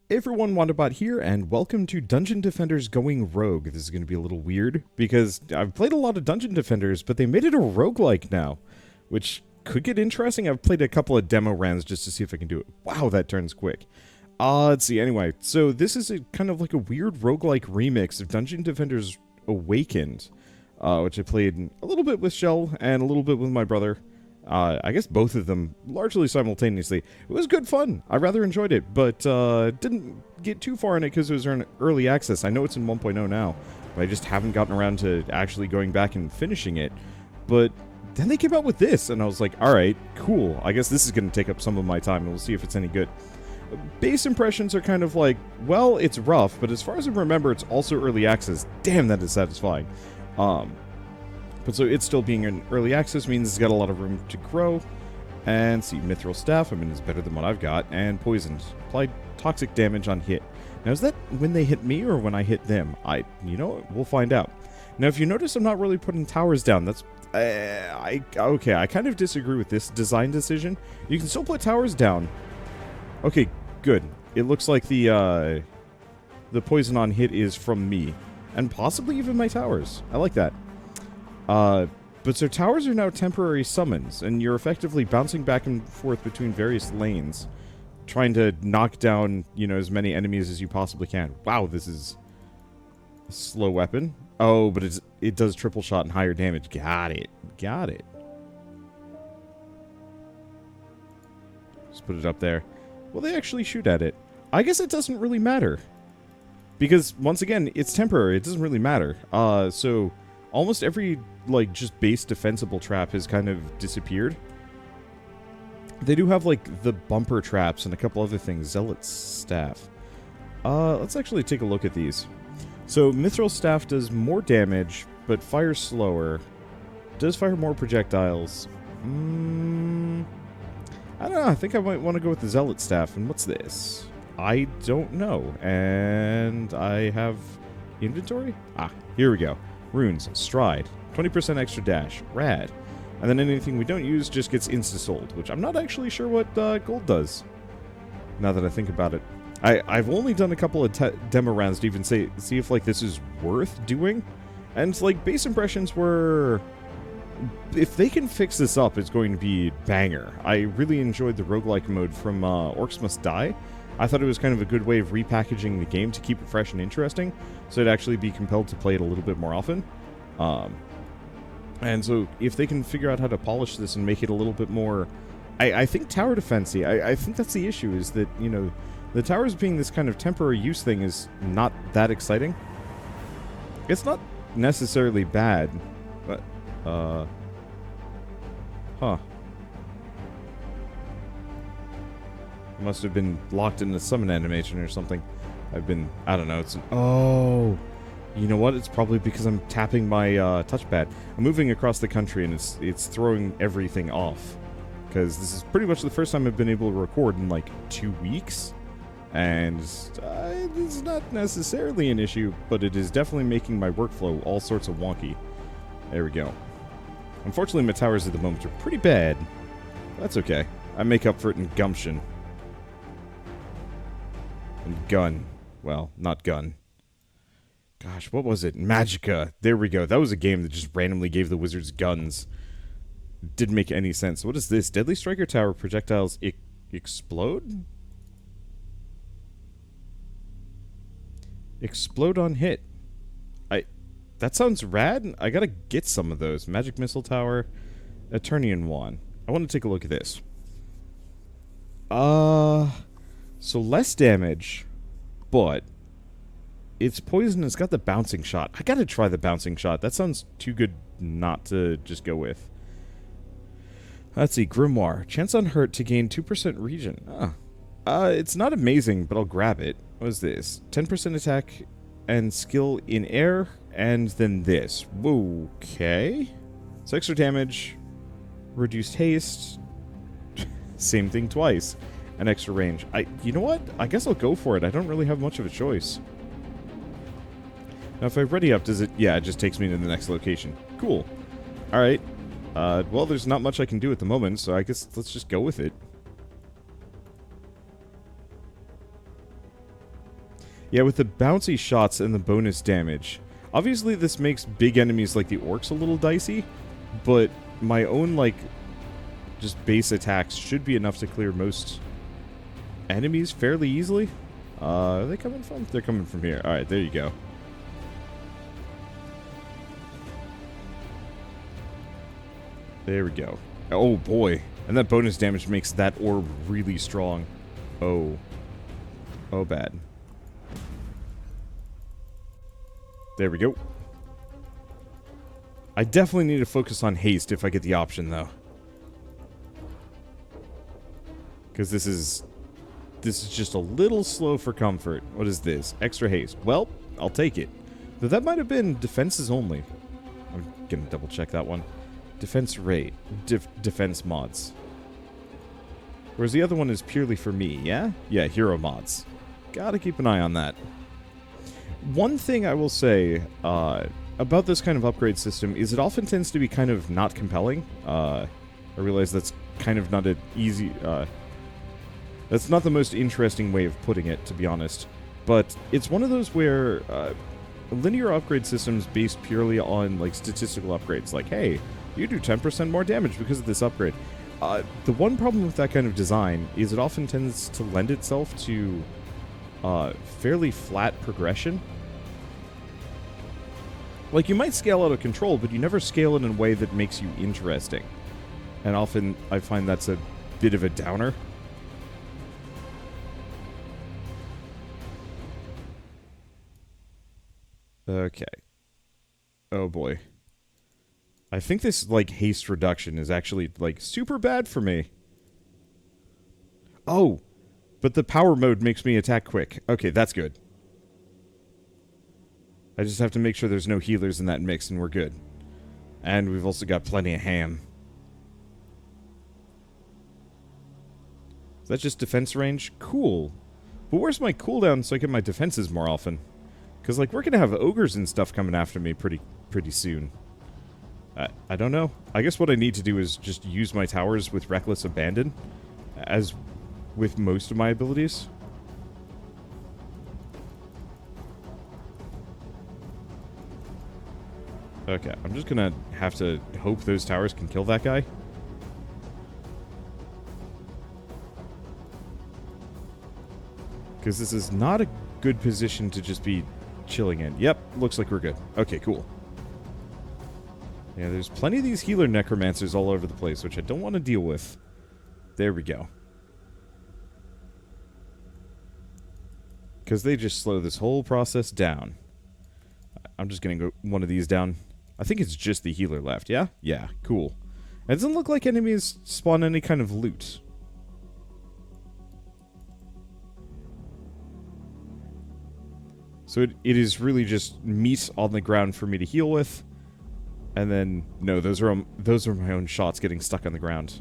Hey everyone, Wanderbot here, and welcome to Dungeon Defenders Going Rogue. This is going to be a little weird, because I've played a lot of Dungeon Defenders, but they made it a roguelike now, which could get interesting. I've played a couple of demo rounds just to see if I can do it. Wow, that turns quick. Let's see, anyway, so this is kind of like a weird roguelike remix of Dungeon Defenders Awakened, which I played a little bit with Shell and a little bit with my brother. I guess both of them largely simultaneously. It was good fun. I rather enjoyed it, but didn't get too far in it because it was in early access. I know it's in 1.0 now, but I just haven't gotten around to actually going back and finishing it. But then they came out with this, and I was like, alright, cool. I guess this is going to take up some of my time, and we'll see if it's any good. Base impressions are kind of like, well, it's rough, but as far as I remember, it's also early access. Damn, that is satisfying. But so it's still being in early access means it's got a lot of room to grow. And see, Mithril Staff, I mean, it's better than what I've got. And Poisoned. Applied toxic damage on hit. Now, is that when they hit me or when I hit them? You know what? We'll find out. Now, if you notice, I'm not really putting towers down. That's, okay, I kind of disagree with this design decision. You can still put towers down. Okay, good. It looks like the poison on hit is from me. And possibly even my towers. I like that. But so towers are now temporary summons, and you're effectively bouncing back and forth between various lanes, trying to knock down, you know, as many enemies as you possibly can. Wow, this is a slow weapon. Oh, but it does triple shot and higher damage. Got it. Got it. Just put it up there. Will they actually shoot at it? I guess it doesn't really matter. Because, once again, it's temporary. It doesn't really matter. So almost every, like, just base defensible trap has kind of disappeared. They do have, like, the bumper traps and a couple other things. Zealot's Staff. Let's actually take a look at these. So, Mithril Staff does more damage, but fires slower. Does fire more projectiles. I don't know. I think I might want to go with the Zealot Staff. And what's this? I don't know. And I have inventory? Ah, here we go. Runes, Stride, 20% extra dash, rad. And then anything we don't use just gets insta-sold, which I'm not actually sure what gold does, now that I think about it. I've only done a couple of demo rounds to even see if, like, this is worth doing. And, like, base impressions were, if they can fix this up, it's going to be banger. I really enjoyed the roguelike mode from Orcs Must Die. I thought it was kind of a good way of repackaging the game to keep it fresh and interesting, so I'd actually be compelled to play it a little bit more often. And so if they can figure out how to polish this and make it a little bit more, I think tower defensey. I think that's the issue, is that, you know, the towers being this kind of temporary use thing is not that exciting. It's not necessarily bad, but, huh. Must have been locked in the summon animation or something. I don't know, oh! You know what? It's probably because I'm tapping my touchpad. I'm moving across the country and it's throwing everything off. Because this is pretty much the first time I've been able to record in like 2 weeks. And it's not necessarily an issue, but it is definitely making my workflow all sorts of wonky. There we go. Unfortunately, my towers at the moment are pretty bad. That's okay. I make up for it in gumption. And gun. Well, not gun. Gosh, what was it? Magicka. There we go. That was a game that just randomly gave the wizards guns. Didn't make any sense. What is this? Deadly Striker Tower projectiles explode? Explode on hit. That sounds rad. I gotta get some of those. Magic Missile Tower. Eternian Wand. I want to take a look at this. So less damage, but it's poison. It's got the bouncing shot. I gotta try the bouncing shot. That sounds too good not to just go with. Let's see. Grimoire. Chance on hurt to gain 2% regen. It's not amazing, but I'll grab it. What is this? 10% attack and skill in air, and then this. Okay. So extra damage, reduced haste, same thing twice. An extra range. You know what? I guess I'll go for it. I don't really have much of a choice. Now, if I ready up, does it... Yeah, it just takes me to the next location. Cool. Alright. Well, there's not much I can do at the moment, so I guess let's just go with it. Yeah, with the bouncy shots and the bonus damage. Obviously, this makes big enemies like the orcs a little dicey, but my own, like, just base attacks should be enough to clear most enemies fairly easily. Are they coming from? They're coming from here. Alright, there you go. There we go. Oh, boy. And that bonus damage makes that orb really strong. Oh. Oh, bad. There we go. I definitely need to focus on haste if I get the option, though. Because this is just a little slow for comfort. What is this? Extra haste. Well, I'll take it. Though that might have been defenses only. I'm gonna double check that one. Defense rate. Defense mods. Whereas the other one is purely for me, yeah? Yeah, hero mods. Gotta keep an eye on that. One thing I will say about this kind of upgrade system is it often tends to be kind of not compelling. I realize that's kind of not an easy... that's not the most interesting way of putting it, to be honest. But it's one of those where linear upgrade systems based purely on like statistical upgrades. Like, hey, you do 10% more damage because of this upgrade. The one problem with that kind of design is it often tends to lend itself to fairly flat progression. Like, you might scale out of control, but you never scale it in a way that makes you interesting. And often, I find that's a bit of a downer. Okay. Oh, boy. I think this, like, haste reduction is actually, like, super bad for me. Oh! But the power mode makes me attack quick. Okay, that's good. I just have to make sure there's no healers in that mix and we're good. And we've also got plenty of ham. Is that just defense range? Cool. But where's my cooldown so I get my defenses more often? Because, like, we're going to have ogres and stuff coming after me pretty soon. I don't know. I guess what I need to do is just use my towers with reckless abandon. As with most of my abilities. Okay, I'm just gonna have to hope those towers can kill that guy. Because this is not a good position to just be chilling in. Yep, looks like we're good. Okay, cool. Yeah, there's plenty of these healer necromancers all over the place, which I don't want to deal with. There we go. Because they just slow this whole process down. I'm just gonna go one of these down. I think it's just the healer left, yeah? Yeah, cool. It doesn't look like enemies spawn any kind of loot. So it is really just meat on the ground for me to heal with. And then, no, those are my own shots getting stuck on the ground.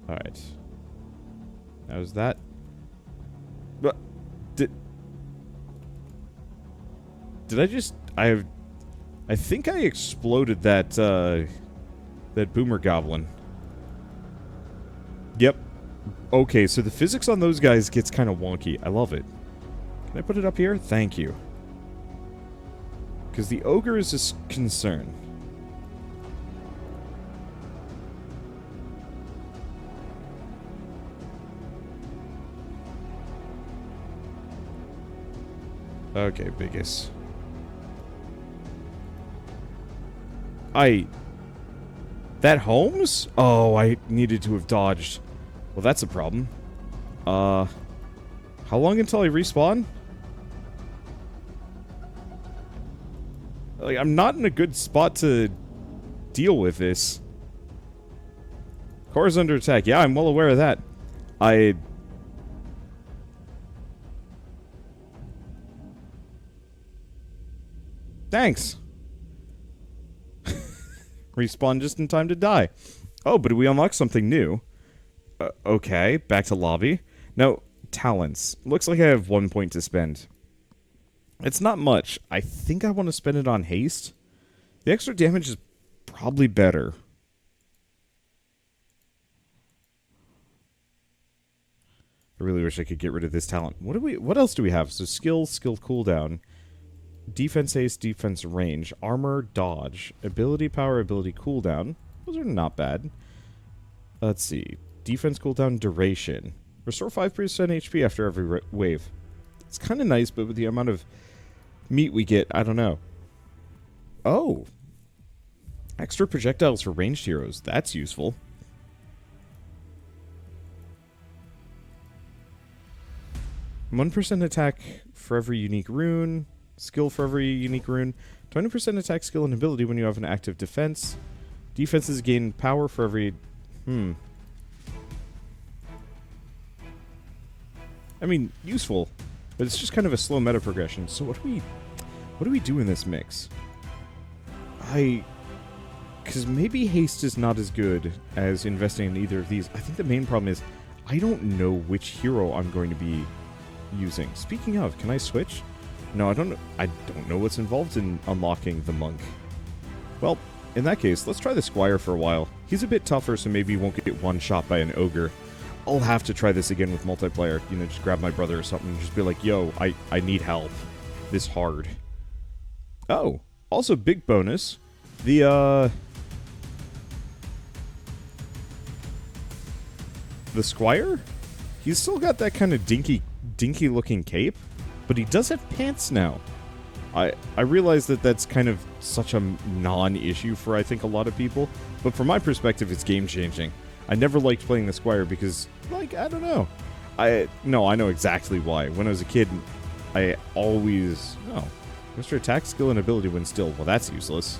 Alright. Now is that... But... Did I just... I think I exploded that, that boomer goblin. Yep. Okay, so the physics on those guys gets kind of wonky. I love it. Can I put it up here? Thank you. Because the ogre is a concern. Okay, biggest. That Holmes? Oh, I needed to have dodged. Well, that's a problem. How long until I respawn? Like, I'm not in a good spot to deal with this. Core's under attack. Yeah, I'm well aware of that. Thanks. Respawn just in time to die. Oh, but we unlocked something new. Okay, back to lobby. Now, talents. Looks like I have 1 point to spend. It's not much. I think I want to spend it on haste. The extra damage is probably better. I really wish I could get rid of this talent. What else do we have? So skill cooldown, defense ace, defense range, armor, dodge, ability power, ability cooldown. Those are not bad. Let's see. Defense cooldown, duration. Restore 5% HP after every wave. It's kind of nice, but with the amount of meat we get, I don't know. Oh. Extra projectiles for ranged heroes. That's useful. %1 attack for every unique rune. Skill for every unique rune. 20% attack, skill, and ability when you have an active defense. Defenses gain power for every... I mean, useful, but it's just kind of a slow meta progression. So what do we do in this mix? Because maybe haste is not as good as investing in either of these. I think the main problem is I don't know which hero I'm going to be using. Speaking of, can I switch? No, I don't know what's involved in unlocking the monk. Well, in that case, let's try the squire for a while. He's a bit tougher, so maybe he won't get one shot by an ogre. I'll have to try this again with multiplayer. You know, just grab my brother or something and just be like, yo, I need help. This hard. Oh, also big bonus. The squire? He's still got that kind of dinky looking cape, but he does have pants now. I realize that that's kind of such a non-issue for, I think, a lot of people, but from my perspective, it's game-changing. I never liked playing the squire because, like, I don't know. I know exactly why. When I was a kid, I always... Oh, Mr. Attack, skill, and ability when still. Well, that's useless.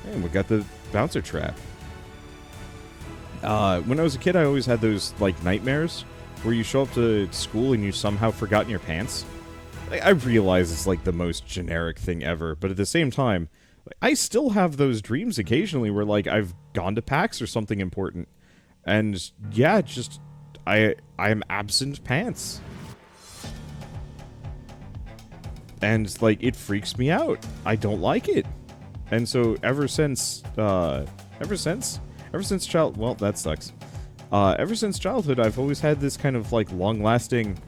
And we got the bouncer trap. When I was a kid, I always had those, like, nightmares where you show up to school and you somehow forgotten your pants. I realize it's, like, the most generic thing ever, but at the same time, I still have those dreams occasionally where, like, I've gone to PAX or something important. And, yeah, just, I am absent pants. And, like, it freaks me out. I don't like it. And so, ever since childhood, I've always had this kind of, like, long-lasting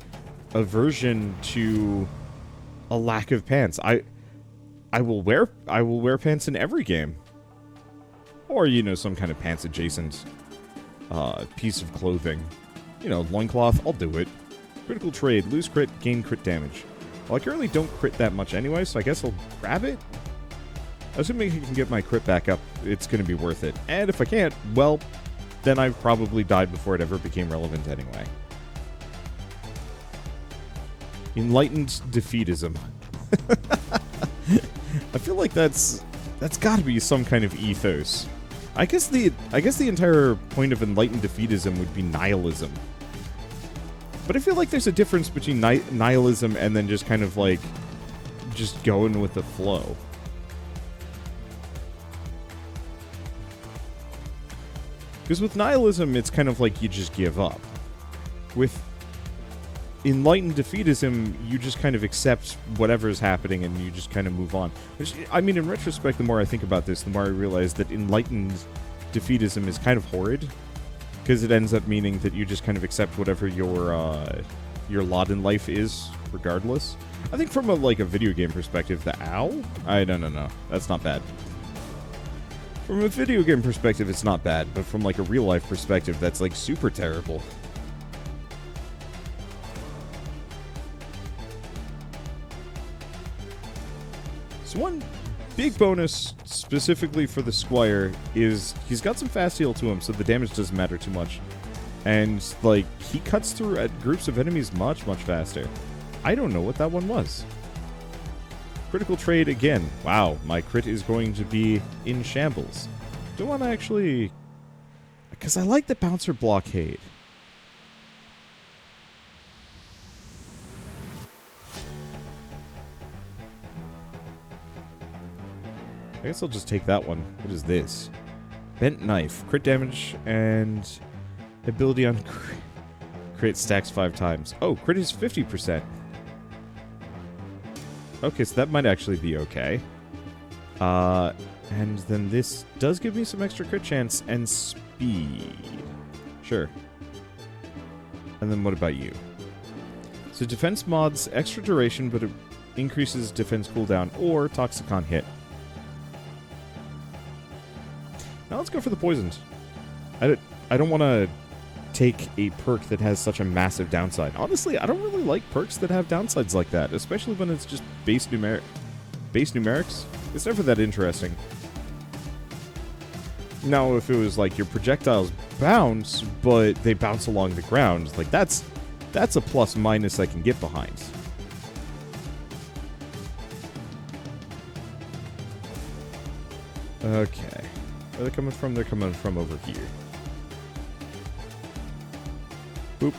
aversion to a lack of pants. I will wear pants in every game. Or, you know, some kind of pants adjacent piece of clothing. You know, loincloth, I'll do it. Critical trade, lose crit, gain crit damage. Well, I currently don't crit that much anyway, so I guess I'll grab it. Assuming I can get my crit back up, it's going to be worth it. And if I can't, well, then I've probably died before it ever became relevant anyway. Enlightened defeatism. I feel like that's got to be some kind of ethos. I guess the entire point of enlightened defeatism would be nihilism. But I feel like there's a difference between nihilism and then just kind of like just going with the flow. Because with nihilism, it's kind of like you just give up. With enlightened defeatism, you just kind of accept whatever is happening and you just kind of move on. Which, I mean, in retrospect, the more I think about this, the more I realize that enlightened defeatism is kind of horrid. Because it ends up meaning that you just kind of accept whatever your lot in life is, regardless. I think from a video game perspective, the owl? No. That's not bad. From a video game perspective, it's not bad, but from like a real life perspective, that's like super terrible. So one big bonus specifically for the Squire is he's got some fast heal to him, so the damage doesn't matter too much. And like he cuts through at groups of enemies much faster. I don't know what that one was. Critical trade again. Wow, my crit is going to be in shambles. Do I want to actually... Because I like the bouncer blockade. I guess I'll just take that one. What is this? Bent knife. Crit damage and ability on crit stacks 5 times. Oh, crit is 50%. Okay, so that might actually be okay. And then this does give me some extra crit chance and speed. Sure. And then what about you? So defense mods, extra duration, but it increases defense cooldown, or Toxicon hit. Now let's go for the poisons. I don't want to take a perk that has such a massive downside. Honestly, I don't really like perks that have downsides like that, especially when it's just base numerics. It's never that interesting. Now, if it was like your projectiles bounce, but they bounce along the ground, like that's a plus minus I can get behind. Okay. Where are they coming from? They're coming from over here. Boop.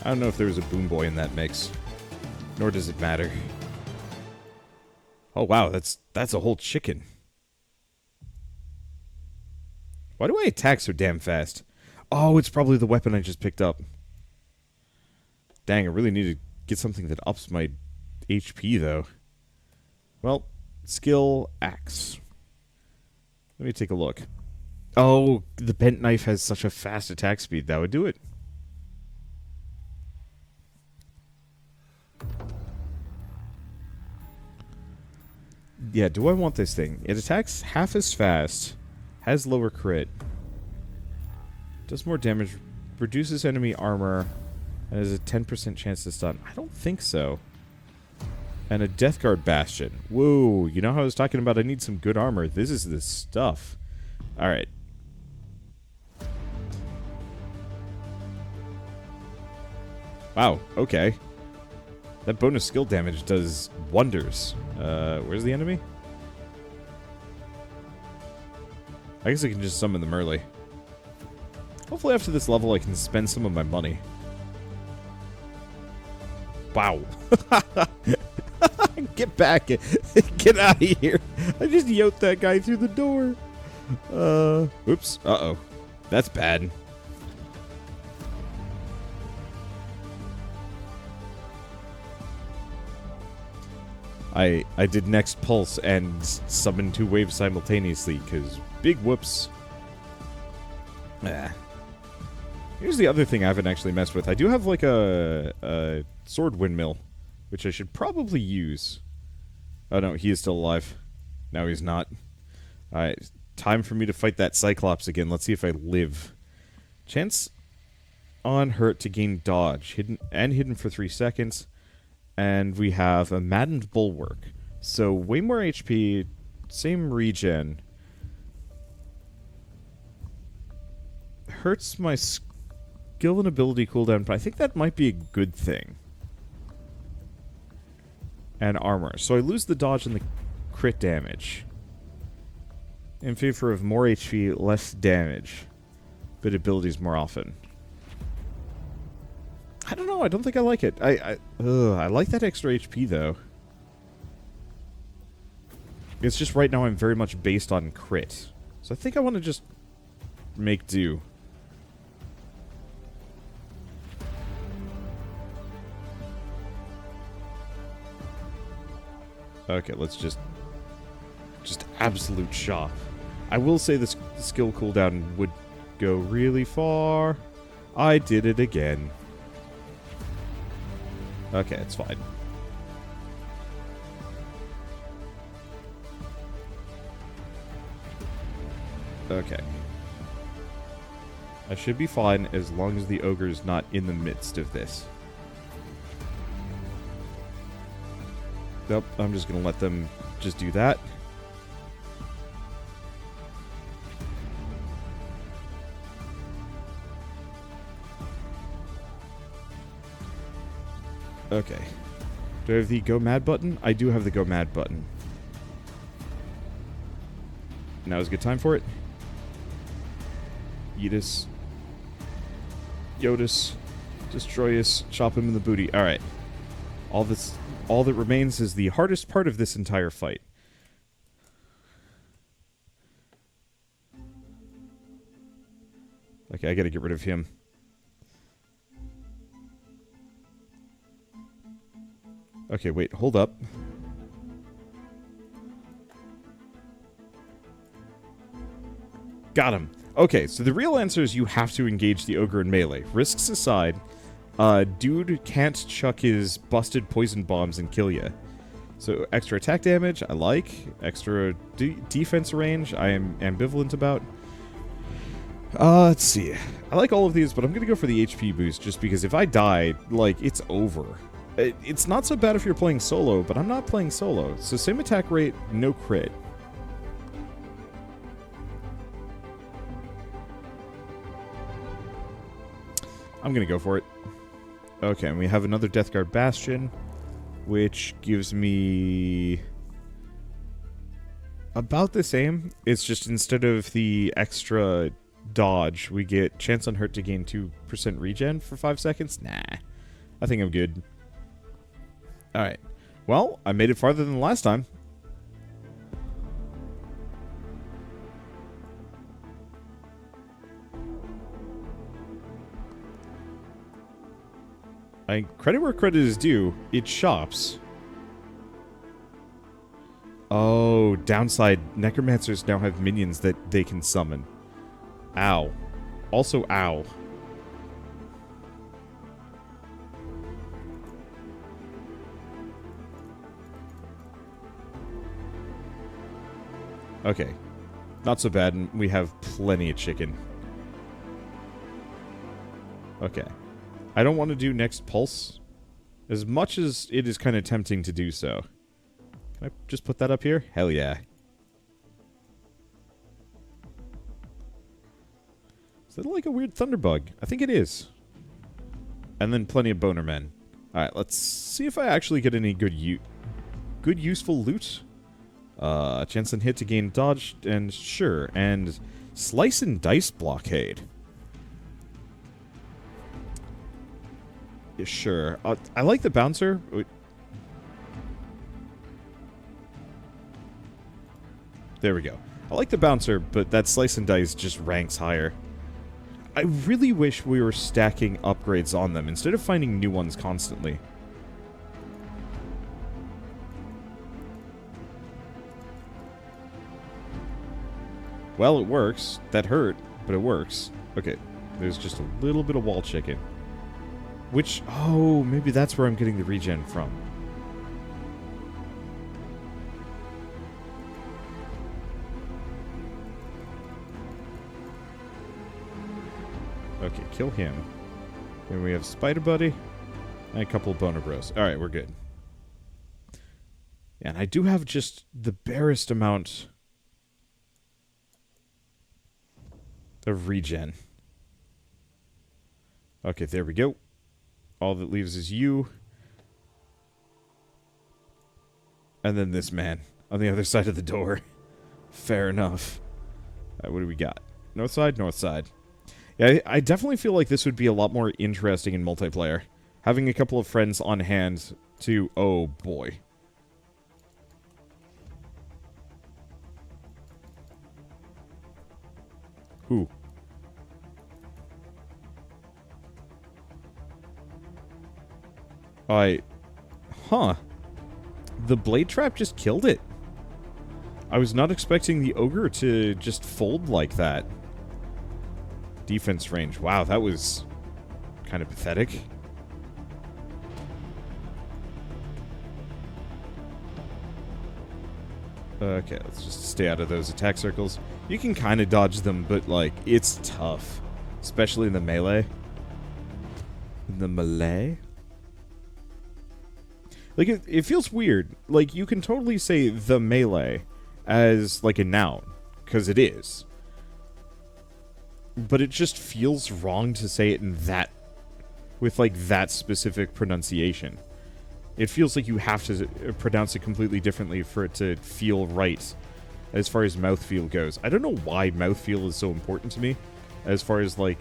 I don't know if there was a Boom Boy in that mix. Nor does it matter. Oh wow, that's a whole chicken. Why do I attack so damn fast? Oh, it's probably the weapon I just picked up. Dang, I really need to get something that ups my HP, though. Well, skill axe. Let me take a look. Oh, the bent knife has such a fast attack speed. That would do it. Yeah, do I want this thing? It attacks half as fast, has lower crit, does more damage, reduces enemy armor, and has a 10% chance to stun. I don't think so. And a Death Guard Bastion. Whoa, you know how I was talking about I need some good armor? This is the stuff. Alright. Wow, okay. That bonus skill damage does wonders. Where's the enemy? I guess I can just summon them early. Hopefully after this level I can spend some of my money. Wow. Get back. Get out of here. I just yoked that guy through the door. Oops. Uh-oh. That's bad. I did next pulse and summon 2 waves simultaneously, because big whoops. Here's the other thing I haven't actually messed with. I do have like a sword windmill, which I should probably use. Oh no, he is still alive. No, he's not. Alright, time for me to fight that Cyclops again. Let's see if I live. Chance on hurt to gain dodge. Hidden for 3 seconds. And we have a Maddened Bulwark. So, way more HP, same regen. Hurts my skill and ability cooldown, but I think that might be a good thing. And armor. So I lose the dodge and the crit damage. In favor of more HP, less damage. But abilities more often. I don't know, I don't think I like it. I like that extra HP, though. It's just right now I'm very much based on crit. So I think I want to just make do. Okay, let's just absolute shop. I will say this skill cooldown would go really far. I did it again. Okay, it's fine. Okay. I should be fine as long as the ogre's not in the midst of this. Nope, I'm just gonna let them just do that. Okay. Do I have the Go Mad button? I do have the Go Mad button. Now is a good time for it. Eat us. Yodis. Destroy us. Chop him in the booty. Alright. All that remains is the hardest part of this entire fight. Okay, I gotta get rid of him. Okay, wait, hold up. Got him. Okay, so the real answer is you have to engage the ogre in melee. Risks aside, dude can't chuck his busted poison bombs and kill you. So extra attack damage, I like. Extra defense range, I am ambivalent about. Let's see. I like all of these, but I'm going to go for the HP boost just because if I die, like, it's over. It's not so bad if you're playing solo, but I'm not playing solo. So same attack rate, no crit. I'm going to go for it. Okay, and we have another Death Guard Bastion, which gives me about the same. It's just instead of the extra dodge, we get chance on hurt to gain 2% regen for 5 seconds. Nah, I think I'm good. Alright, well, I made it farther than last time. Credit where credit is due, it shops. Oh, downside, necromancers now have minions that they can summon. Ow. Also, ow. Okay. Not so bad, and we have plenty of chicken. Okay. I don't want to do next pulse, as much as it is kind of tempting to do so. Can I just put that up here? Hell yeah. Is that like a weird thunderbug? I think it is. And then plenty of boner men. Alright, let's see if I actually get any good useful loot. Chance on hit to gain dodge, and sure, and slice and dice blockade. Yeah, sure. I like the bouncer. There we go. I like the bouncer, but that slice and dice just ranks higher. I really wish we were stacking upgrades on them instead of finding new ones constantly. Well, it works. That hurt, but it works. Okay, there's just a little bit of wall chicken. Which, oh, maybe that's where I'm getting the regen from. Okay, kill him. Then we have Spider Buddy and a couple of Boner Bros. Alright, we're good. And I do have just the barest amount of regen. Okay, there we go. All that leaves is you. And then this man on the other side of the door. Fair enough. What do we got? North side, north side. Yeah, I definitely feel like this would be a lot more interesting in multiplayer. Having a couple of friends on hand to... Oh, boy. Who? Huh. The blade trap just killed it. I was not expecting the ogre to just fold like that. Defense range. Wow, that was kind of pathetic. Okay, let's just stay out of those attack circles. You can kind of dodge them, but, like, it's tough. Especially in the melee. The melee? Like, it feels weird. Like, you can totally say the melee as, like, a noun. Because it is. But it just feels wrong to say it in that... with, like, that specific pronunciation. It feels like you have to pronounce it completely differently for it to feel right. As far as mouthfeel goes. I don't know why mouthfeel is so important to me. As far as, like...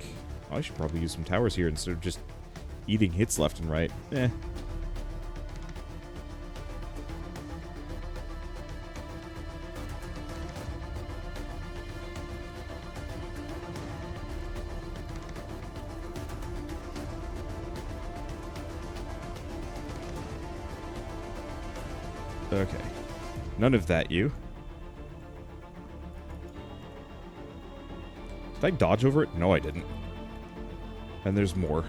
Oh, I should probably use some towers here instead of just eating hits left and right. Eh. Okay. None of that, you. Did I dodge over it? No, I didn't. And there's more.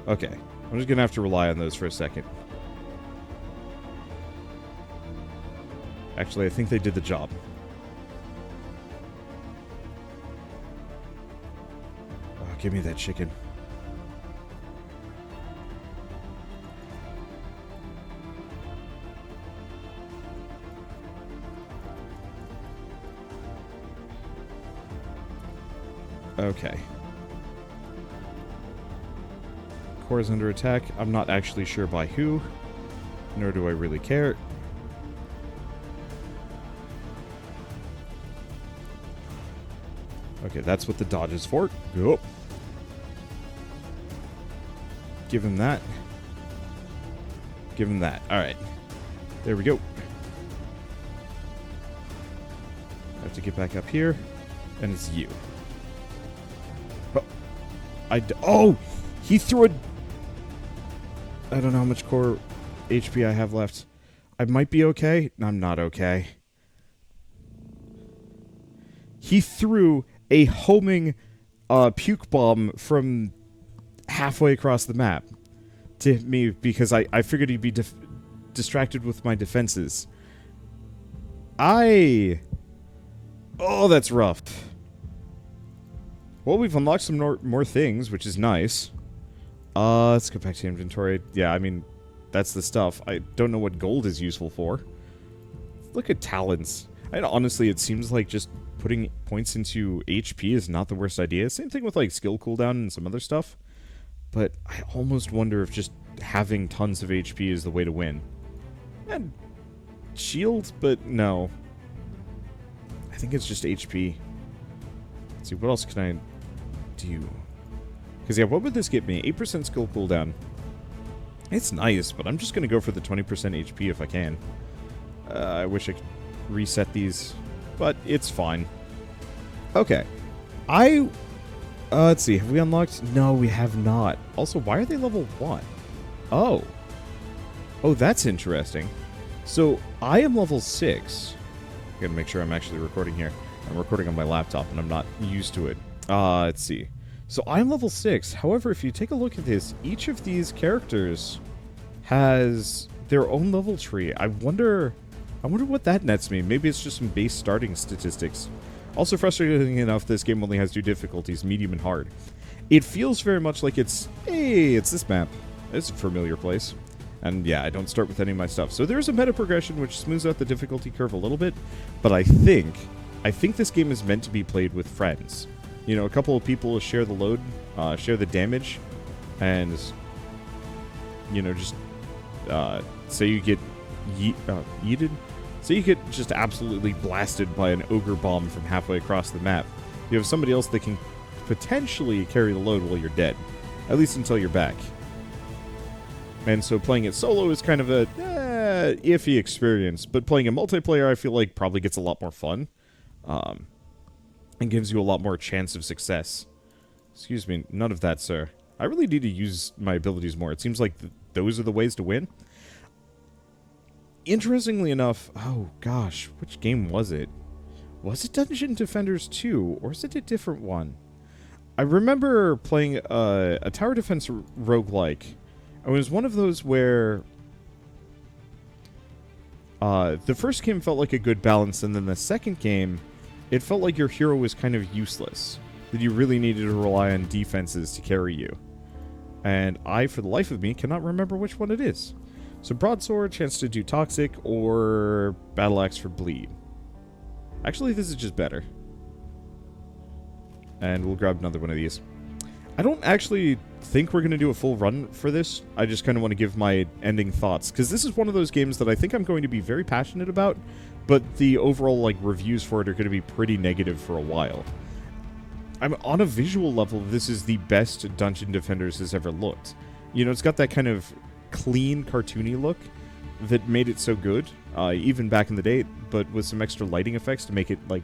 Okay. I'm just gonna have to rely on those for a second. Actually, I think they did the job. Oh, give me that chicken. Okay. Core is under attack. I'm not actually sure by who, nor do I really care. Okay, that's what the dodge is for. Go. Give him that. Give him that. Alright. There we go. I have to get back up here. And it's you. Oh! He threw a... I don't know how much core HP I have left. I might be okay. No, I'm not okay. He threw a homing puke bomb from halfway across the map to hit me because I figured he'd be distracted with my defenses. Oh, that's rough. Well, we've unlocked some more things, which is nice. Let's go back to inventory. Yeah, I mean, that's the stuff. I don't know what gold is useful for. Look at talents. And honestly, it seems like just putting points into HP is not the worst idea. Same thing with, like, skill cooldown and some other stuff. But I almost wonder if just having tons of HP is the way to win. And shield, but no. I think it's just HP. Let's see, what else can I do? Because, yeah, what would this get me? 8% skill cooldown. It's nice, but I'm just going to go for the 20% HP if I can. I wish I could reset these, but it's fine. Okay. Let's see, have we unlocked? No, we have not. Also, why are they level 1? Oh. Oh, that's interesting. So, I am level 6. I gotta make sure I'm actually recording here. I'm recording on my laptop, and I'm not used to it. Let's see. So, I'm level 6. However, if you take a look at this, each of these characters has their own level tree. I wonder what that nets me. Maybe it's just some base starting statistics. Also, frustrating enough, this game only has 2 difficulties, medium and hard. It feels very much like it's this map. It's a familiar place. And yeah, I don't start with any of my stuff. So there's a meta progression which smooths out the difficulty curve a little bit, but I think this game is meant to be played with friends. You know, a couple of people share the load, share the damage, and, you know, just, say you get yeeted? So you get just absolutely blasted by an ogre bomb from halfway across the map. You have somebody else that can potentially carry the load while you're dead. At least until you're back. And so playing it solo is kind of a iffy experience. But playing in multiplayer, I feel like probably gets a lot more fun. And gives you a lot more chance of success. Excuse me, none of that, sir. I really need to use my abilities more. It seems like those are the ways to win. Interestingly enough, oh gosh, which game was it? Was it Dungeon Defenders 2, or is it a different one? I remember playing a tower defense roguelike. It was one of those where the first game felt like a good balance, and then the second game, it felt like your hero was kind of useless. That you really needed to rely on defenses to carry you. And I, for the life of me, cannot remember which one it is. So broadsword, chance to do toxic, or battle axe for bleed. Actually, this is just better. And we'll grab another one of these. I don't actually think we're going to do a full run for this. I just kind of want to give my ending thoughts. Because this is one of those games that I think I'm going to be very passionate about. But the overall like reviews for it are going to be pretty negative for a while. I'm on a visual level, this is the best Dungeon Defenders has ever looked. You know, it's got that kind of clean, cartoony look that made it so good, even back in the day, but with some extra lighting effects to make it, like,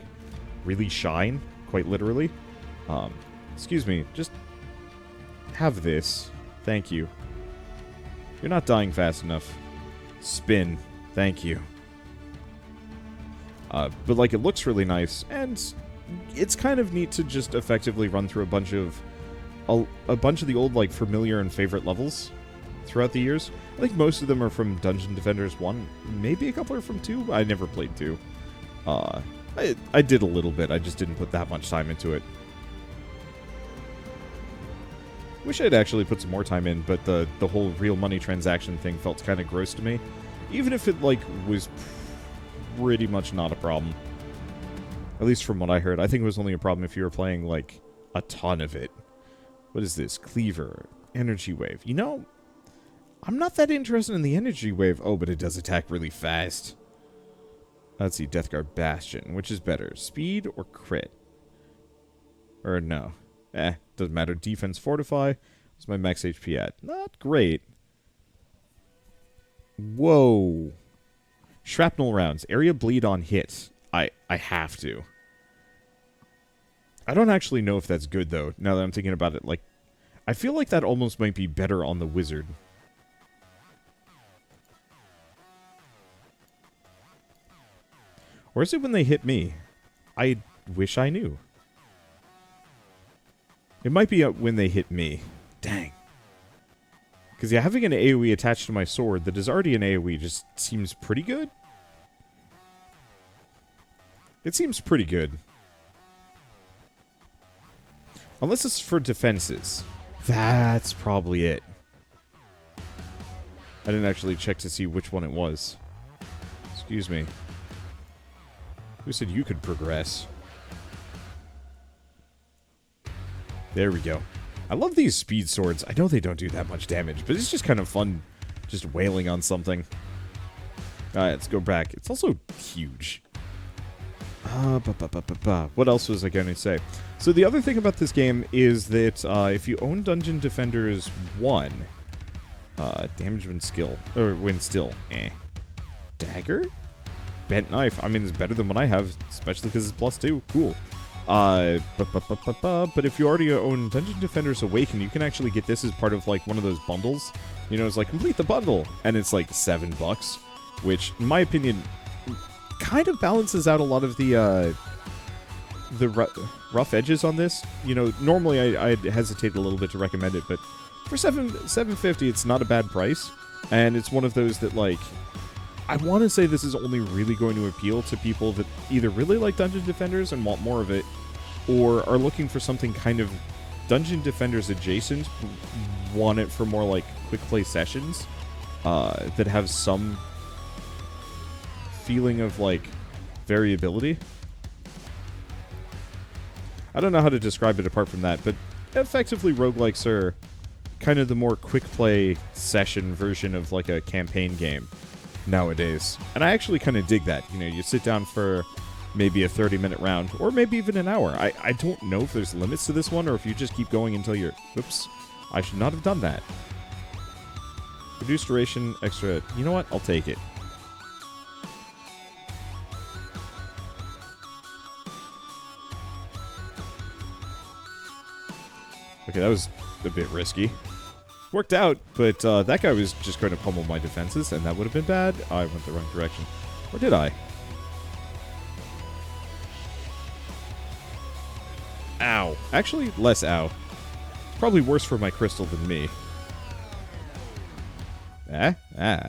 really shine, quite literally. Excuse me, just have this. Thank you. You're not dying fast enough. Spin. Thank you. But, like, it looks really nice, and it's kind of neat to just effectively run through a bunch of the old, like, familiar and favorite levels throughout the years. I think most of them are from Dungeon Defenders 1. Maybe a couple are from 2. I never played 2. I did a little bit. I just didn't put that much time into it. Wish I'd actually put some more time in, but the whole real money transaction thing felt kind of gross to me. Even if it, like, was pretty much not a problem. At least from what I heard. I think it was only a problem if you were playing, like, a ton of it. What is this? Cleaver. Energy Wave. You know, I'm not that interested in the Energy Wave. Oh, but it does attack really fast. Let's see. Death Guard Bastion. Which is better? Speed or crit? Or no. Doesn't matter. Defense Fortify. What's my max HP at? Not great. Whoa. Shrapnel rounds. Area bleed on hit. I have to. I don't actually know if that's good, though, now that I'm thinking about it. Like, I feel like that almost might be better on the wizard. Or is it when they hit me? I wish I knew. It might be when they hit me. Dang. Because, yeah, having an AoE attached to my sword that is already an AoE just seems pretty good. It seems pretty good. Unless it's for defenses. That's probably it. I didn't actually check to see which one it was. Excuse me. Who said you could progress? There we go. I love these speed swords. I know they don't do that much damage, but it's just kind of fun just wailing on something. Alright, let's go back. It's also huge. What else was I going to say? So the other thing about this game is that if you own Dungeon Defenders 1, damage when skill, or when still, Dagger? Bent knife. I mean, it's better than what I have, especially because it's +2. Cool. But if you already own Dungeon Defenders Awaken, you can actually get this as part of, like, one of those bundles. You know, it's like, complete the bundle, and it's like $7, which, in my opinion, kind of balances out a lot of the rough edges on this. You know, normally I'd hesitate a little bit to recommend it, but for $7.50, it's not a bad price, and it's one of those that, like, I want to say this is only really going to appeal to people that either really like Dungeon Defenders and want more of it, or are looking for something kind of Dungeon Defenders adjacent, want it for more, like, quick play sessions that have some feeling of, like, variability. I don't know how to describe it apart from that, but effectively roguelikes are kind of the more quick play session version of, like, a campaign game nowadays. And I actually kind of dig that. You know, you sit down for maybe a 30-minute round, or maybe even an hour. I don't know if there's limits to this one, or if you just keep going until you're... Oops. I should not have done that. Reduced duration, extra... You know what? I'll take it. Okay, that was a bit risky. Worked out, but that guy was just going to pummel my defenses, and that would have been bad. I went the wrong direction. Or did I? Ow. Actually, less ow. Probably worse for my crystal than me. Aha.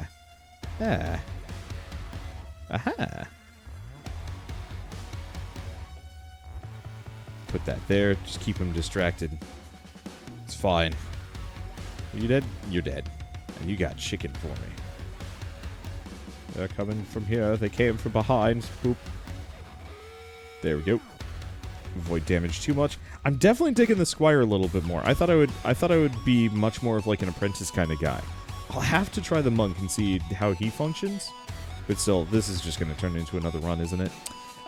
Put that there. Just keep him distracted. It's fine. Are you dead? You're dead. And you got chicken for me. They're coming from here. They came from behind. Boop. There we go. Avoid damage too much. I'm definitely digging the Squire a little bit more. I thought I would be much more of like an apprentice kind of guy. I'll have to try the monk and see how he functions. But still, this is just going to turn into another run, isn't it?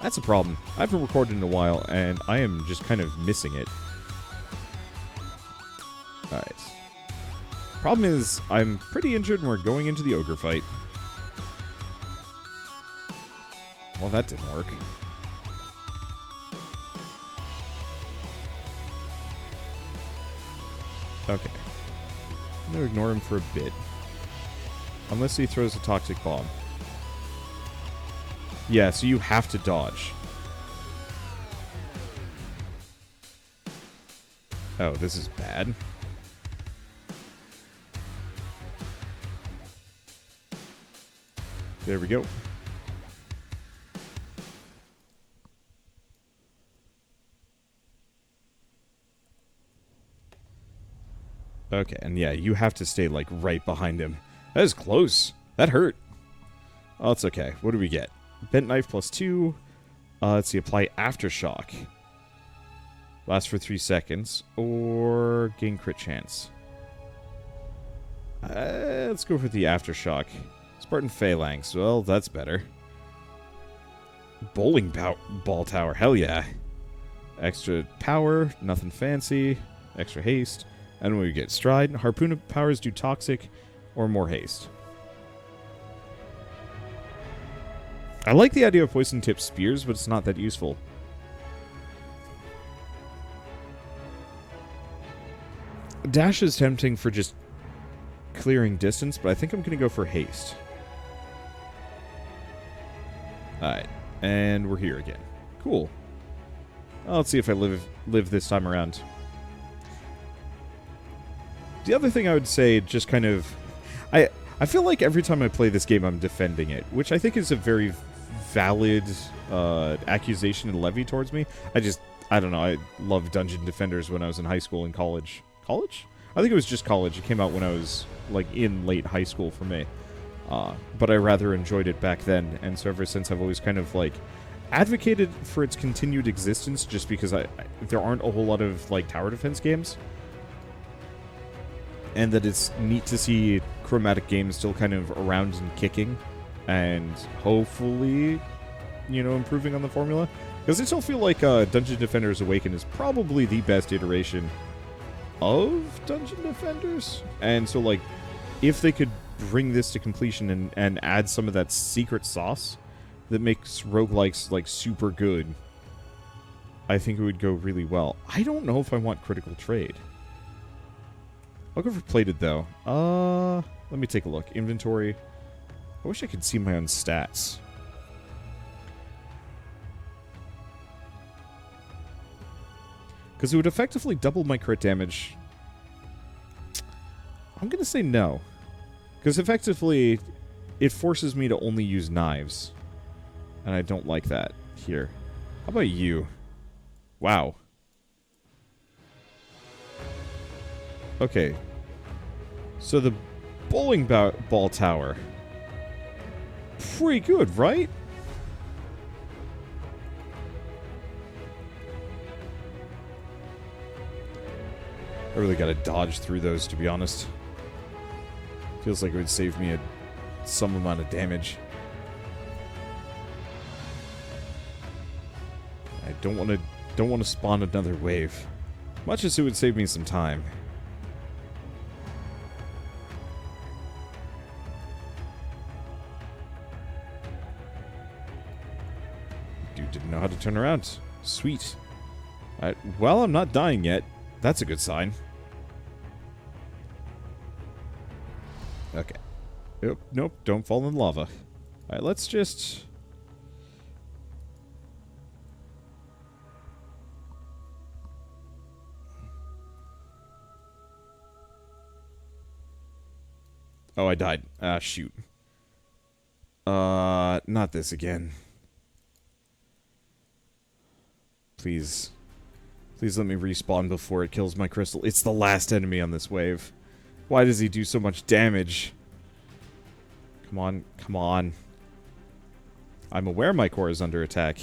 That's a problem. I haven't recorded in a while, and I am just kind of missing it. Alright. Problem is, I'm pretty injured and we're going into the ogre fight. Well, that didn't work. Okay. I'm going to ignore him for a bit. Unless he throws a toxic bomb. Yeah, so you have to dodge. Oh, this is bad. There we go. Okay, and yeah, you have to stay, like, right behind him. That is close. That hurt. Oh, it's okay. What do we get? Bent knife +2. Let's see, apply aftershock. Lasts for 3 seconds. Or gain crit chance. Let's go for the aftershock. Spartan Phalanx. Well, that's better. Bowling ball tower. Hell yeah. Extra power. Nothing fancy. Extra haste. And we get stride. Harpoon powers do toxic or more haste. I like the idea of poison tip spears, but it's not that useful. Dash is tempting for just clearing distance, but I think I'm going to go for haste. Alright, and we're here again. Cool. Well, let's see if I live this time around. The other thing I would say, just kind of... I feel like every time I play this game, I'm defending it, which I think is a very valid accusation and levy towards me. I don't know, I loved Dungeon Defenders when I was in high school and college. College? I think it was just college. It came out when I was, like, in late high school for me. But I rather enjoyed it back then, and so ever since I've always kind of, like, advocated for its continued existence just because there aren't a whole lot of, like, tower defense games. And that it's neat to see chromatic games still kind of around and kicking, and hopefully, you know, improving on the formula. Because I still feel like Dungeon Defenders Awaken is probably the best iteration of Dungeon Defenders. And so, like, if they could bring this to completion and add some of that secret sauce that makes roguelikes, like, super good, I think it would go really well. I don't know if I want critical trade. I'll go for plated, though. Let me take a look. Inventory. I wish I could see my own stats. Because it would effectively double my crit damage. I'm going to say no. Because effectively, it forces me to only use knives. And I don't like that. Here. How about you? Wow. Okay. So the bowling ball tower. Pretty good, right? I really gotta dodge through those, to be honest. Feels like it would save me some amount of damage. I don't want to spawn another wave. Much as it would save me some time. Dude didn't know how to turn around. Sweet. Well, I'm not dying yet. That's a good sign. Okay. Nope, don't fall in lava. Alright, let's just... Oh, I died. Ah, shoot. Not this again. Please. Please let me respawn before it kills my crystal. It's the last enemy on this wave. Why does he do so much damage? Come on, come on. I'm aware my core is under attack.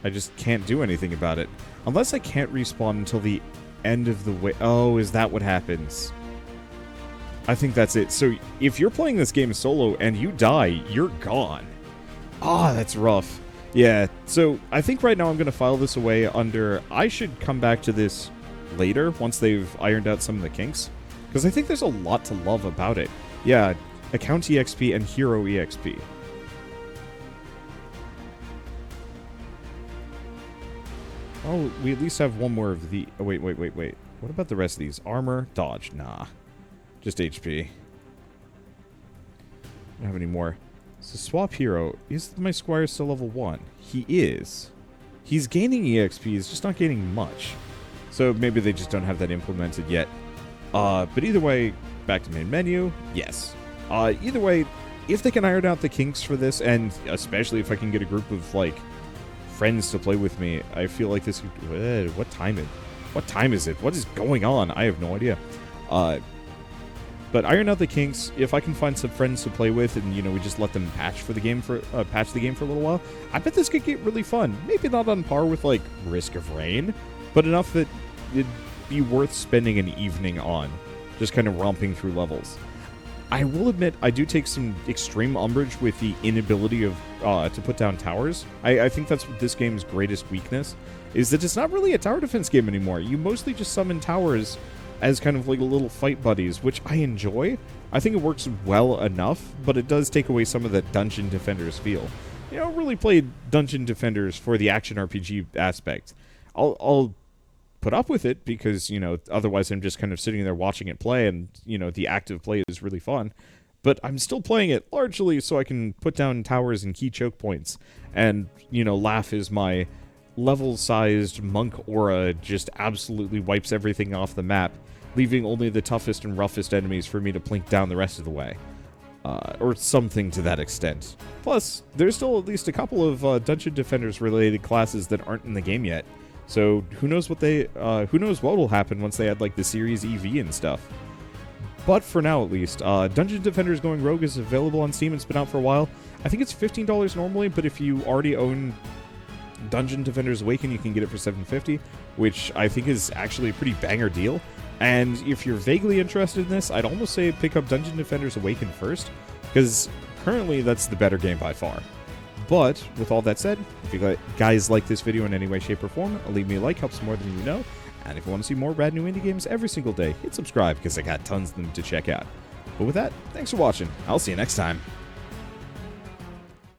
I just can't do anything about it. Unless I can't respawn until the end of the wave. Oh, is that what happens? I think that's it. So, if you're playing this game solo and you die, you're gone. Ah, that's rough. Yeah, so I think right now I'm going to file this away under... I should come back to this later, once they've ironed out some of the kinks. Because I think there's a lot to love about it. Yeah, account EXP and hero EXP. Oh, we at least have one more of the... Oh, wait. What about the rest of these? Armor, dodge, nah. Just HP. Don't have any more. So swap hero. Is my squire still level 1? He is. He's gaining EXP, he's just not gaining much. So maybe they just don't have that implemented yet. But either way, back to main menu, yes. Either way, if they can iron out the kinks for this, and especially if I can get a group of, like, friends to play with me, I feel like this... What time is it? What is going on? I have no idea. But iron out the kinks. If I can find some friends to play with, and we just let them patch the game for a little while, I bet this could get really fun. Maybe not on par with like Risk of Rain, but enough that it'd be worth spending an evening on, just kind of romping through levels. I will admit, I do take some extreme umbrage with the inability of to put down towers. I think that's this game's greatest weakness, is that it's not really a tower defense game anymore. You mostly just summon towers as kind of like little fight buddies, which I enjoy. I think it works well enough, but it does take away some of the Dungeon Defenders feel. Really played Dungeon Defenders for the action RPG aspect. I'll put up with it because, otherwise I'm just kind of sitting there watching it play, and, the active play is really fun. But I'm still playing it largely so I can put down towers and key choke points, and, laugh as my level-sized monk aura just absolutely wipes everything off the map, leaving only the toughest and roughest enemies for me to plink down the rest of the way. Or something to that extent. Plus, there's still at least a couple of Dungeon Defenders-related classes that aren't in the game yet, so who knows what will happen once they add, like, the Series EV and stuff. But for now, at least, Dungeon Defenders Going Rogue is available on Steam. It's been out for a while. I think it's $15 normally, but if you already own Dungeon Defenders Awaken, you can get it for $7.50, which I think is actually a pretty banger deal. And if you're vaguely interested in this, I'd almost say pick up Dungeon Defenders Awaken first, because currently that's the better game by far. But with all that said, if you guys like this video in any way, shape, or form, leave me a like, helps more than you know. And if you want to see more rad new indie games every single day, hit subscribe, because I got tons of them to check out. But with that, thanks for watching. I'll see you next time.